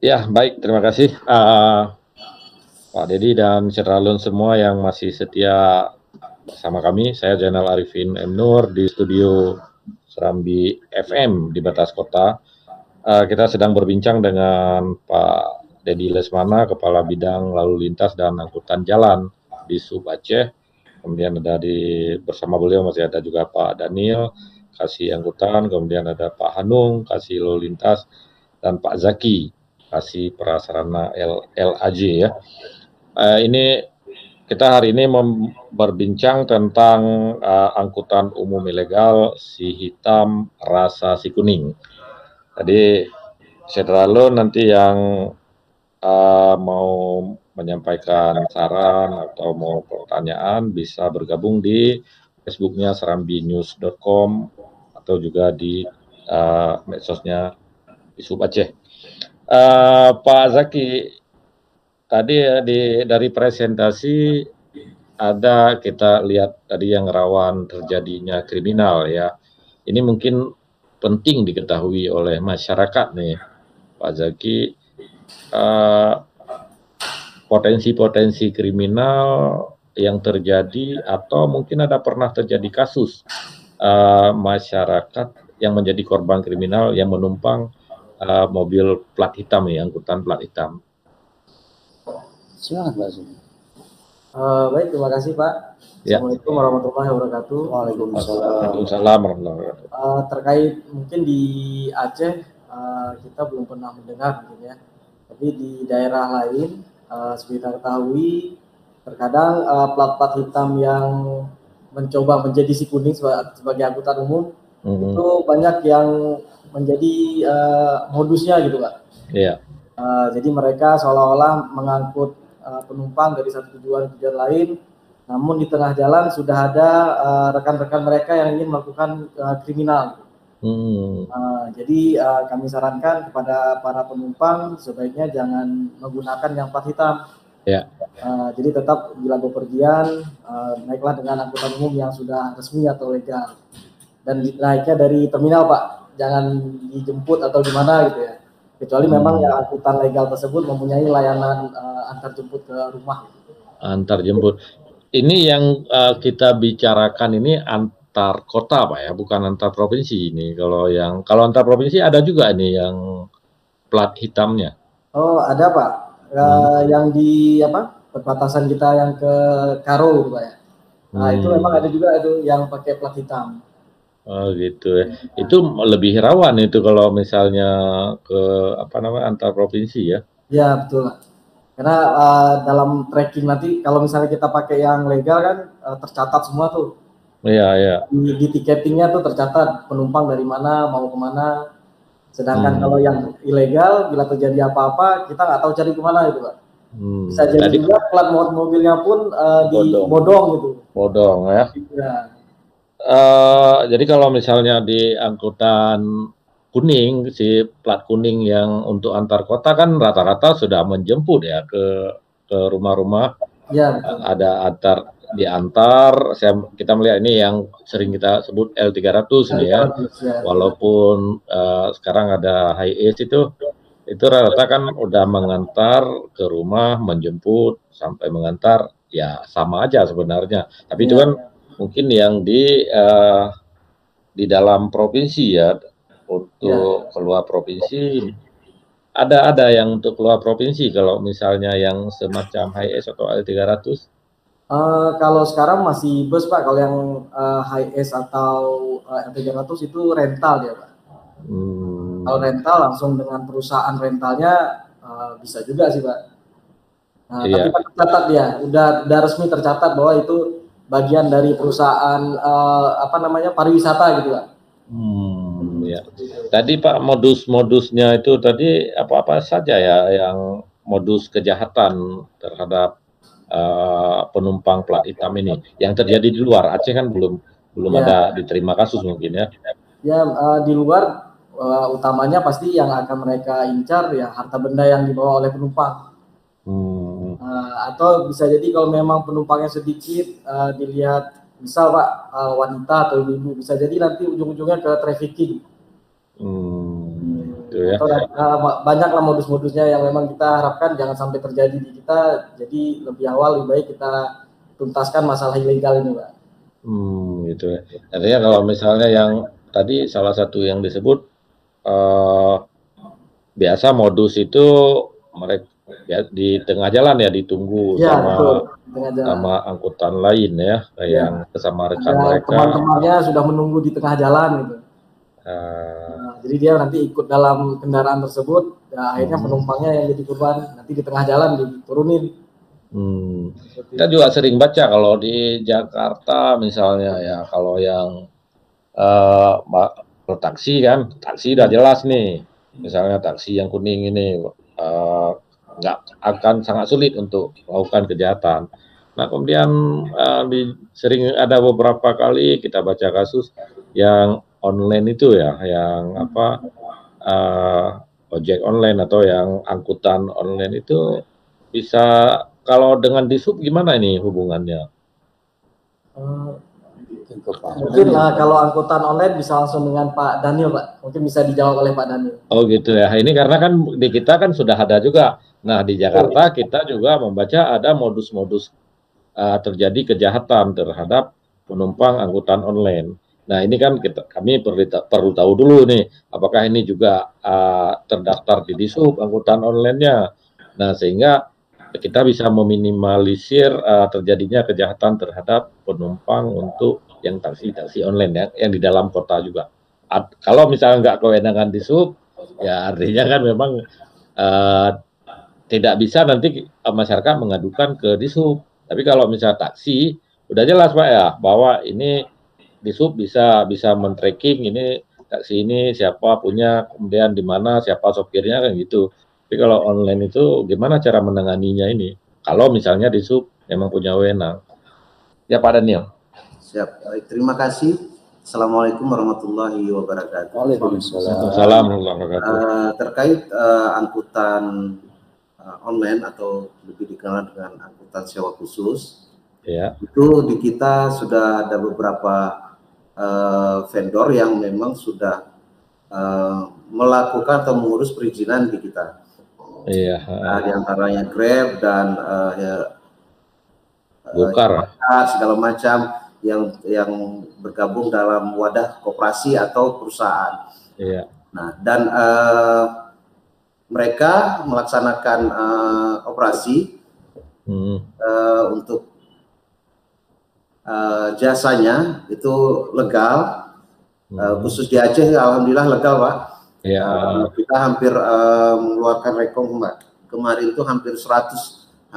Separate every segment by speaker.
Speaker 1: Ya, baik, terima kasih, Pak Deddy dan Syahrul semua yang masih setia bersama kami. Saya Zainal Arifin M. Nur di studio Serambi FM di Batas Kota. Kita sedang berbincang dengan Pak Deddy Lesmana, Kepala Bidang Lalu Lintas dan Angkutan Jalan di Sub Aceh. Kemudian bersama beliau masih ada juga Pak Daniel, Kasih Angkutan, kemudian ada Pak Hanung, Kasih Lalu Lintas, dan Pak Zaki, Kasih Prasarana LAJ ya. Ini kita hari ini berbincang tentang angkutan umum ilegal si hitam rasa si kuning. Jadi Sedralo nanti yang mau menyampaikan saran atau mau pertanyaan bisa bergabung di Facebooknya serambinews.com atau juga di medsosnya di Sub Aceh. Pak Zaki, tadi ya dari presentasi ada kita lihat tadi yang rawan terjadinya kriminal ya. Ini mungkin penting diketahui oleh masyarakat nih, Pak Zaki. Potensi-potensi kriminal yang terjadi atau mungkin ada pernah terjadi kasus masyarakat yang menjadi korban kriminal yang menumpang mobil plat hitam nih, angkutan plat hitam.
Speaker 2: Silakan Pak Zumi. Baik, terima kasih Pak.
Speaker 1: Ya.
Speaker 2: Assalamualaikum warahmatullahi wabarakatuh.
Speaker 1: Waalaikumsalam warahmatullahi wabarakatuh.
Speaker 2: Terkait mungkin di Aceh kita belum pernah mendengar mungkin ya. Tapi di daerah lain seperti kita ketahui terkadang plat-plat hitam yang mencoba menjadi si kuning sebagai angkutan umum itu banyak yang menjadi modusnya gitu Pak.
Speaker 1: Iya.
Speaker 2: Jadi mereka seolah-olah mengangkut penumpang dari satu tujuan lain, namun di tengah jalan sudah ada rekan-rekan mereka yang ingin melakukan kriminal. Jadi kami sarankan kepada para penumpang sebaiknya jangan menggunakan yang plat hitam.
Speaker 1: Ya.
Speaker 2: Jadi tetap bila bepergian naiklah dengan angkutan umum yang sudah resmi atau legal. Dan naiknya dari terminal Pak, jangan dijemput atau gimana gitu ya. Kecuali memang yang angkutan legal tersebut mempunyai layanan antar jemput ke rumah.
Speaker 1: Antar jemput. Ini yang kita bicarakan ini antar kota Pak ya, bukan antar provinsi ini. Kalau antar provinsi ada juga nih yang plat hitamnya.
Speaker 2: Oh ada Pak, yang di perbatasan kita yang ke Karo gitu Pak ya. Nah itu memang ada juga itu yang pakai plat hitam.
Speaker 1: Oh gitu ya. Itu lebih rawan itu kalau misalnya ke antar provinsi ya.
Speaker 2: Ya betul. Karena dalam tracking nanti kalau misalnya kita pakai yang legal kan tercatat semua tuh.
Speaker 1: Iya, iya.
Speaker 2: Di tiketingnya tuh tercatat penumpang dari mana mau kemana. Sedangkan kalau yang ilegal bila terjadi apa-apa kita nggak tahu cari kemana gitu Pak. Bisa jadi juga plat mobilnya pun dibodong gitu.
Speaker 1: Bodong ya.
Speaker 2: Ya.
Speaker 1: Jadi kalau misalnya di angkutan kuning, si plat kuning yang untuk antar kota kan rata-rata sudah menjemput ya ke rumah-rumah.
Speaker 2: Ya, betul.
Speaker 1: Ada diantar, kita melihat ini yang sering kita sebut L300 ini ya. Walaupun sekarang ada Hi-Ace itu rata-rata kan udah mengantar ke rumah, menjemput sampai mengantar, ya sama aja sebenarnya. Tapi itu kan mungkin yang di dalam provinsi ya, untuk keluar provinsi ada yang untuk keluar provinsi kalau misalnya yang semacam Hi-Ace atau L300.
Speaker 2: Kalau sekarang masih bus Pak, kalau yang Hi-Ace atau L300 itu rental ya Pak. Kalau rental langsung dengan perusahaan rentalnya bisa juga sih Pak. Tapi tercatat ya, udah resmi tercatat bahwa itu bagian dari perusahaan pariwisata gitu Pak.
Speaker 1: Ya. Tadi Pak modus-modusnya itu tadi apa-apa saja ya yang modus kejahatan terhadap penumpang plat hitam ini yang terjadi di luar Aceh kan belum ada diterima kasus mungkin ya.
Speaker 2: Ya di luar utamanya pasti yang akan mereka incar ya harta benda yang dibawa oleh penumpang. Atau bisa jadi kalau memang penumpangnya sedikit dilihat misal Pak wanita atau ibu bisa jadi nanti ujung-ujungnya ke trafficking.
Speaker 1: gitu ya.
Speaker 2: Banyak lah modus-modusnya yang memang kita harapkan jangan sampai terjadi di kita. Jadi lebih awal lebih baik kita tuntaskan masalah ilegal ini, Pak.
Speaker 1: Gitu ya. Artinya kalau misalnya yang tadi salah satu yang disebut biasa modus itu mereka ya, di tengah jalan ya ditunggu
Speaker 2: Ya,
Speaker 1: sama
Speaker 2: betul. Tengah jalan.
Speaker 1: sama angkutan lain ya, yang sama rekan mereka.
Speaker 2: Teman-temannya sudah menunggu di tengah jalan gitu. Jadi dia nanti ikut dalam kendaraan tersebut, ya, akhirnya penumpangnya yang jadi korban, nanti di tengah jalan diturunin.
Speaker 1: Kita juga sering baca kalau di Jakarta misalnya ya, kalau yang taksi kan, taksi udah jelas nih, misalnya taksi yang kuning ini nggak akan sangat sulit untuk melakukan kejahatan. Nah kemudian sering ada beberapa kali kita baca kasus yang online itu ya, yang ojek online atau yang angkutan online itu bisa, kalau dengan disub gimana ini hubungannya?
Speaker 2: Mungkin kalau angkutan online bisa langsung dengan Pak Daniel, Pak. Mungkin bisa dijawab oleh Pak Daniel.
Speaker 1: Oh gitu ya. Ini karena kan di kita kan sudah ada juga. Nah di Jakarta kita juga membaca ada modus-modus terjadi kejahatan terhadap penumpang angkutan online. Nah ini kan kami perlu tahu dulu nih, apakah ini juga terdaftar di Disub angkutan online-nya. Nah sehingga kita bisa meminimalisir terjadinya kejahatan terhadap penumpang untuk yang taksi online ya, yang di dalam kota juga. Kalau misalnya nggak kewenangan Disub, ya artinya kan memang tidak bisa nanti masyarakat mengadukan ke Disub. Tapi kalau misalnya taksi, udah jelas Pak ya, bahwa ini Disub bisa men-tracking ini taksi ini siapa punya, kemudian di mana, siapa sopirnya kan gitu. Tapi kalau online itu gimana cara menanganinya ini? Kalau misalnya Disub memang punya wewenang. Ya Pak Daniel.
Speaker 3: Siap, baik, terima kasih. Assalamualaikum warahmatullahi wabarakatuh.
Speaker 1: Waalaikumsalam warahmatullahi wabarakatuh.
Speaker 3: Terkait angkutan online atau lebih dikenal dengan angkutan sewa khusus, ya. Itu di kita sudah ada beberapa vendor yang memang sudah melakukan atau mengurus perizinan di kita.
Speaker 1: Iya.
Speaker 3: Di antaranya Grab dan
Speaker 1: Gokar,
Speaker 3: segala macam yang bergabung dalam wadah koperasi atau perusahaan.
Speaker 1: Iya.
Speaker 3: Nah, dan mereka melaksanakan operasi untuk jasanya itu legal, khusus di Aceh alhamdulillah legal Pak.
Speaker 1: Ya.
Speaker 3: Kita hampir mengeluarkan rekong Mbak. Kemarin itu hampir 100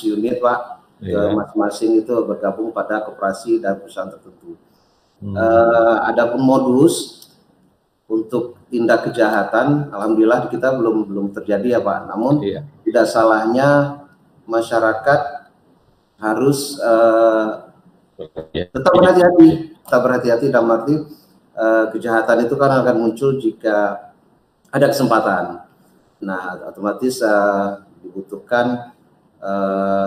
Speaker 3: unit Pak. Masing-masing itu bergabung pada koperasi dan perusahaan tertentu. Adapun modus untuk tindak kejahatan, alhamdulillah kita belum terjadi ya Pak. Namun tidak salahnya masyarakat harus tetap berhati-hati dalam arti kejahatan itu kan akan muncul jika ada kesempatan. Nah, otomatis dibutuhkan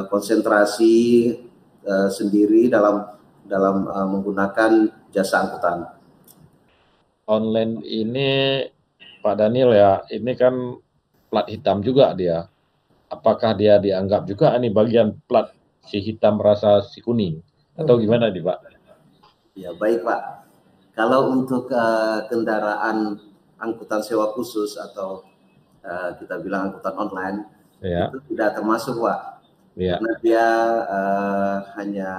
Speaker 3: konsentrasi sendiri dalam menggunakan jasa angkutan.
Speaker 1: Online ini Pak Daniel ya, ini kan plat hitam juga dia. Apakah dia dianggap juga ini bagian plat si hitam rasa si kuning atau gimana nih Pak?
Speaker 3: Ya baik Pak. Kalau untuk kendaraan angkutan sewa khusus atau kita bilang angkutan online, itu tidak termasuk Pak. Karena dia hanya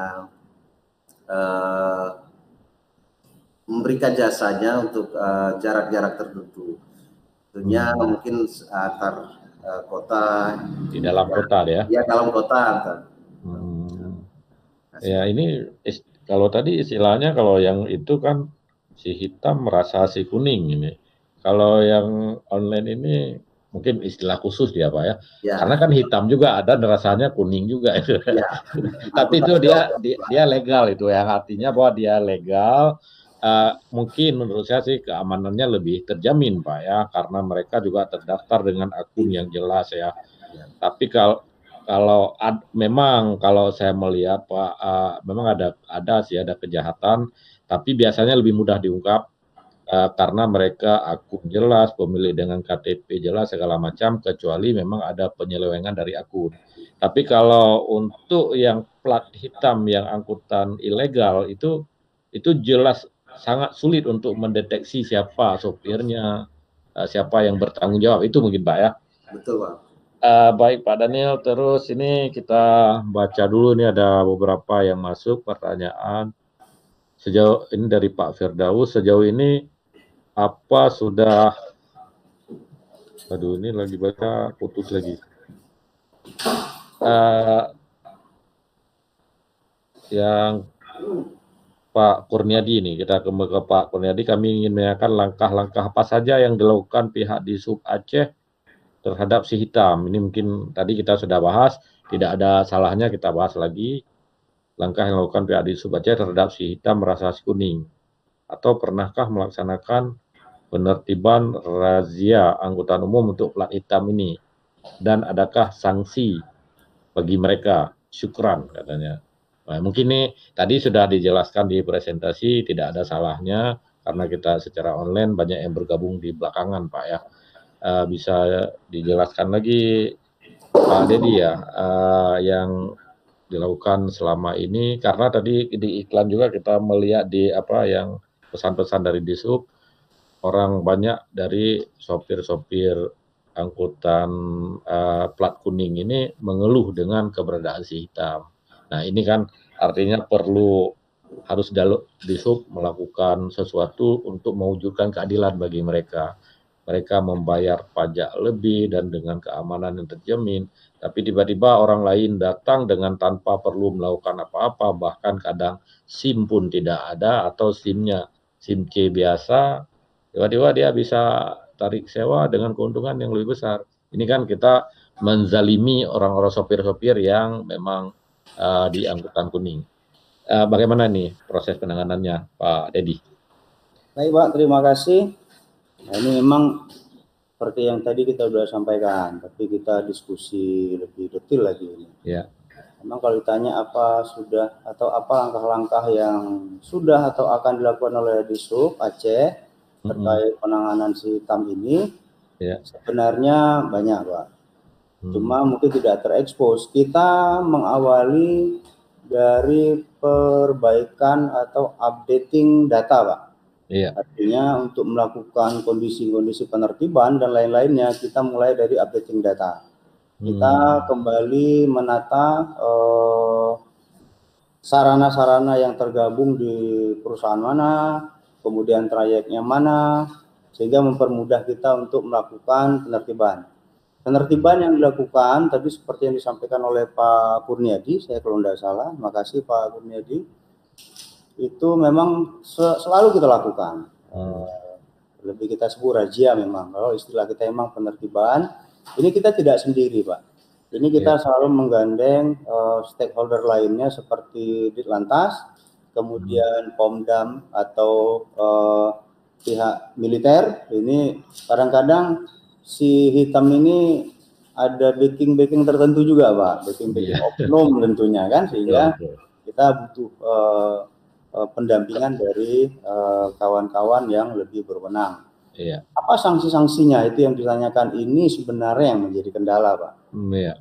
Speaker 3: memberikan jasanya untuk jarak-jarak tertentu. Tentunya mungkin antar kota.
Speaker 1: Di dalam kota ya?
Speaker 3: Ya dalam kota antar.
Speaker 1: Ya ini kalau tadi istilahnya kalau yang itu kan si hitam merasa si kuning ini. Kalau yang online ini mungkin istilah khusus dia Pak ya. Karena kan hitam juga ada rasanya kuning juga itu. Tapi itu dia legal itu yang artinya bahwa dia legal. Mungkin menurut saya sih keamanannya lebih terjamin Pak ya, karena mereka juga terdaftar dengan akun yang jelas ya. Tapi memang kalau saya melihat Pak, memang ada kejahatan, tapi biasanya lebih mudah diungkap karena mereka akun jelas, pemilik dengan KTP jelas segala macam, kecuali memang ada penyelewengan dari akun. Tapi kalau untuk yang plat hitam yang angkutan ilegal itu jelas sangat sulit untuk mendeteksi siapa sopirnya, siapa yang bertanggung jawab, itu mungkin Pak ya.
Speaker 3: Betul Pak.
Speaker 1: Baik Pak Daniel, terus ini kita baca dulu, nih ada beberapa yang masuk pertanyaan. Sejauh ini dari Pak Firdaus, sejauh ini apa sudah, aduh ini lagi baca putus lagi. Yang Pak Kurniadi ini, kita ke Pak Kurniadi, kami ingin menanyakan langkah-langkah apa saja yang dilakukan pihak di Sub Aceh terhadap si hitam. Ini mungkin tadi kita sudah bahas, tidak ada salahnya kita bahas lagi. Langkah yang dilakukan pihak di Sub Aceh terhadap si hitam merasa si kuning. Atau pernahkah melaksanakan penertiban razia angkutan umum untuk plat hitam ini? Dan adakah sanksi bagi mereka? Syukran katanya. Nah, mungkin ini tadi sudah dijelaskan di presentasi, tidak ada salahnya karena kita secara online banyak yang bergabung di belakangan Pak ya. Bisa dijelaskan lagi Pak Dedi ya, yang dilakukan selama ini, karena tadi di iklan juga kita melihat di apa yang pesan-pesan dari Dishub, orang banyak dari sopir-sopir angkutan plat kuning ini mengeluh dengan keberadaan si hitam. Nah ini kan artinya harus Dishub melakukan sesuatu untuk mewujudkan keadilan bagi mereka. Mereka membayar pajak lebih dan dengan keamanan yang terjamin, tapi tiba-tiba orang lain datang dengan tanpa perlu melakukan apa-apa, bahkan kadang SIM pun tidak ada atau SIM-nya SIM C biasa, tiba-tiba dia bisa tarik sewa dengan keuntungan yang lebih besar. Ini kan kita menzalimi orang-orang sopir-sopir yang memang di angkutan kuning. Bagaimana nih proses penanganannya Pak Dedi?
Speaker 4: Baik Pak, terima kasih. Nah, ini memang seperti yang tadi kita sudah sampaikan, tapi kita diskusi lebih detail lagi ini.
Speaker 1: Ya.
Speaker 4: Memang kalau ditanya apa sudah atau apa langkah-langkah yang sudah atau akan dilakukan oleh Dishub Aceh terkait penanganan si hitam ini, sebenarnya banyak Pak. Cuma mungkin tidak terekspos. Kita mengawali dari perbaikan atau updating data Pak.
Speaker 1: Iya.
Speaker 4: Artinya untuk melakukan kondisi-kondisi penertiban dan lain-lainnya, kita mulai dari updating data. Kita kembali menata sarana-sarana yang tergabung di perusahaan mana, kemudian trayeknya mana, sehingga mempermudah kita untuk melakukan penertiban. Penertiban yang dilakukan tadi seperti yang disampaikan oleh Pak Kurniadi, saya kalau tidak salah, makasih Pak Kurniadi, itu memang selalu kita lakukan. Lebih kita sebut razia memang. Kalau istilah kita memang penertiban, ini kita tidak sendiri Pak. Ini kita selalu menggandeng stakeholder lainnya seperti Ditlantas, kemudian Pomdam atau pihak militer. Ini kadang-kadang si hitam ini ada backing tertentu juga Pak, backing oknum tentunya kan, sehingga kita butuh pendampingan dari kawan-kawan yang lebih berwenang.
Speaker 1: Iya.
Speaker 4: Apa sanksi-sanksinya itu yang ditanyakan, ini sebenarnya yang menjadi kendala Pak.
Speaker 1: Iya.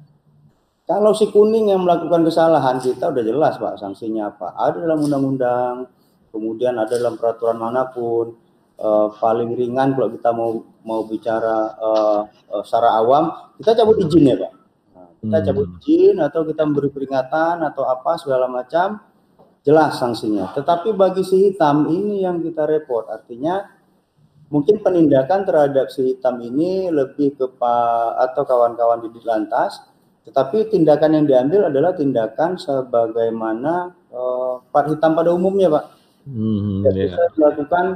Speaker 4: Kalau si kuning yang melakukan kesalahan, kita udah jelas Pak sanksinya apa. Ada dalam undang-undang, kemudian ada dalam peraturan manapun. Paling ringan kalau kita mau bicara secara awam, kita cabut izin ya Pak. Kita cabut izin atau kita memberi peringatan atau apa segala macam, jelas sanksinya. Tetapi bagi si hitam ini yang kita repot, artinya mungkin penindakan terhadap si hitam ini lebih ke Pak atau kawan-kawan di Ditlantas, tetapi tindakan yang diambil adalah tindakan sebagaimana plat hitam pada umumnya Pak. Jadi kita melakukan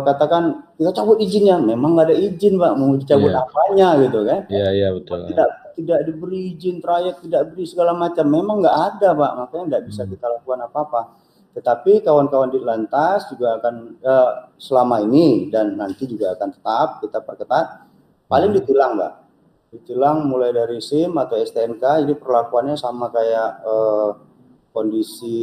Speaker 4: katakan kita cabut izinnya, memang nggak ada izin Pak, mau dicabut apanya gitu kan?
Speaker 1: Iya betul.
Speaker 4: Tidak diberi izin trayek, tidak beri segala macam, memang nggak ada Pak, makanya nggak bisa kita lakukan apa-apa. Tetapi kawan-kawan di Lantas juga akan selama ini dan nanti juga akan tetap kita perketat, paling ditilang Mbak, ditilang mulai dari SIM atau STNK. Ini perlakuannya sama kayak kondisi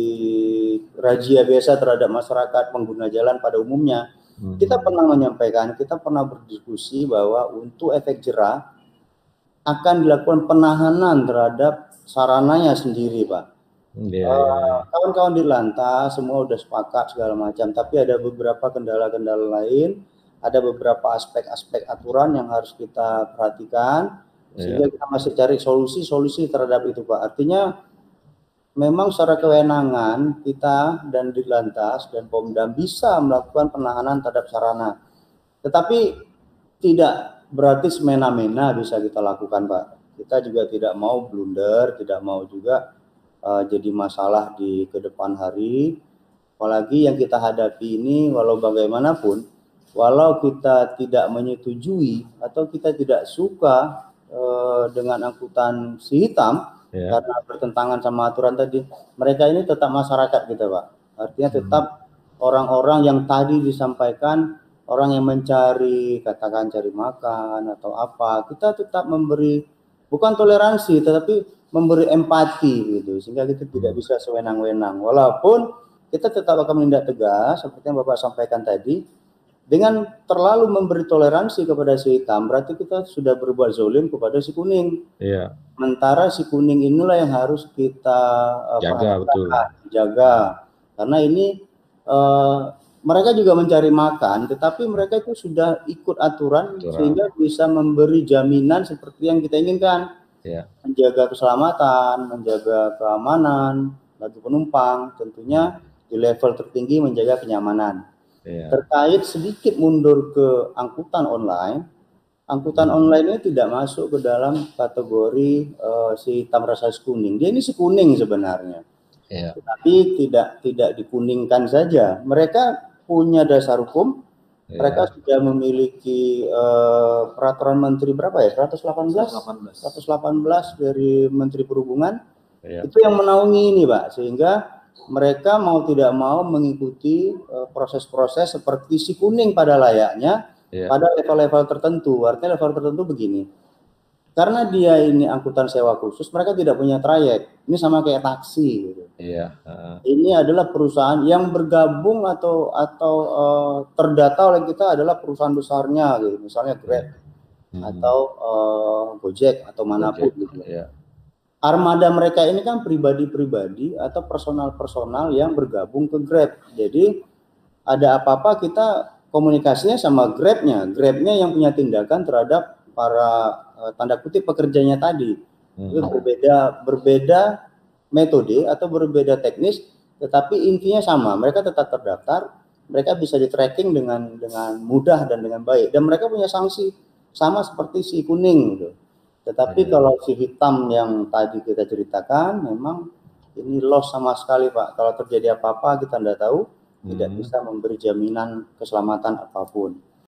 Speaker 4: razia biasa terhadap masyarakat pengguna jalan pada umumnya. Kita pernah menyampaikan, kita pernah berdiskusi bahwa untuk efek jerah akan dilakukan penahanan terhadap sarananya sendiri, Pak. Kawan-kawan di lantas semua udah sepakat segala macam, tapi ada beberapa kendala-kendala lain, ada beberapa aspek-aspek aturan yang harus kita perhatikan, sehingga kita masih cari solusi terhadap itu, Pak. Artinya memang secara kewenangan kita dan di lantas dan Pomdam bisa melakukan penahanan terhadap sarana, tetapi tidak berarti semena-mena bisa kita lakukan, Pak. Kita juga tidak mau blunder, tidak mau juga jadi masalah di kedepan hari. Apalagi yang kita hadapi ini, walau bagaimanapun, walau kita tidak menyetujui atau kita tidak suka dengan angkutan si hitam karena bertentangan sama aturan tadi, mereka ini tetap masyarakat kita, Pak. Artinya tetap orang-orang yang tadi disampaikan, orang yang mencari, katakan cari makan atau apa, kita tetap memberi bukan toleransi, tetapi memberi empati gitu, sehingga kita tidak bisa sewenang-wenang. Walaupun kita tetap akan menindak tegas, seperti yang Bapak sampaikan tadi, dengan terlalu memberi toleransi kepada si hitam, berarti kita sudah berbuat zalim kepada si kuning. Sementara si kuning inilah yang harus kita jaga, karena ini mereka juga mencari makan, tetapi mereka itu sudah ikut aturan sehingga bisa memberi jaminan seperti yang kita inginkan. Menjaga keselamatan, menjaga keamanan bagi penumpang, tentunya di level tertinggi menjaga kenyamanan. Terkait sedikit mundur ke angkutan online ini tidak masuk ke dalam kategori si hitam rasa kuning. Dia ini si kuning sebenarnya, tetapi tidak dikuningkan saja. Mereka punya dasar hukum. Mereka sudah memiliki peraturan menteri berapa ya? 118 dari Menteri Perhubungan. Itu yang menaungi ini, Pak. Sehingga mereka mau tidak mau mengikuti proses-proses seperti si kuning pada layaknya pada level-level tertentu. Artinya level tertentu begini. Karena dia ini angkutan sewa khusus, mereka tidak punya trayek. Ini sama kayak taksi gitu. Ini adalah perusahaan yang bergabung atau terdata oleh kita adalah perusahaan besarnya gitu. Misalnya Grab atau Gojek atau manapun gitu. Armada mereka ini kan pribadi-pribadi atau personal-personal yang bergabung ke Grab. Jadi ada apa-apa kita komunikasinya sama Grab-nya yang punya tindakan terhadap para tanda kutip pekerjanya tadi. Itu berbeda metode atau berbeda teknis, tetapi intinya sama. Mereka tetap terdaftar, mereka bisa di tracking dengan mudah dan dengan baik, dan mereka punya sanksi sama seperti si kuning gitu. Tetapi kalau si hitam yang tadi kita ceritakan, memang ini loss sama sekali, Pak. Kalau terjadi apa-apa kita tidak tahu, tidak bisa memberi jaminan keselamatan apapun.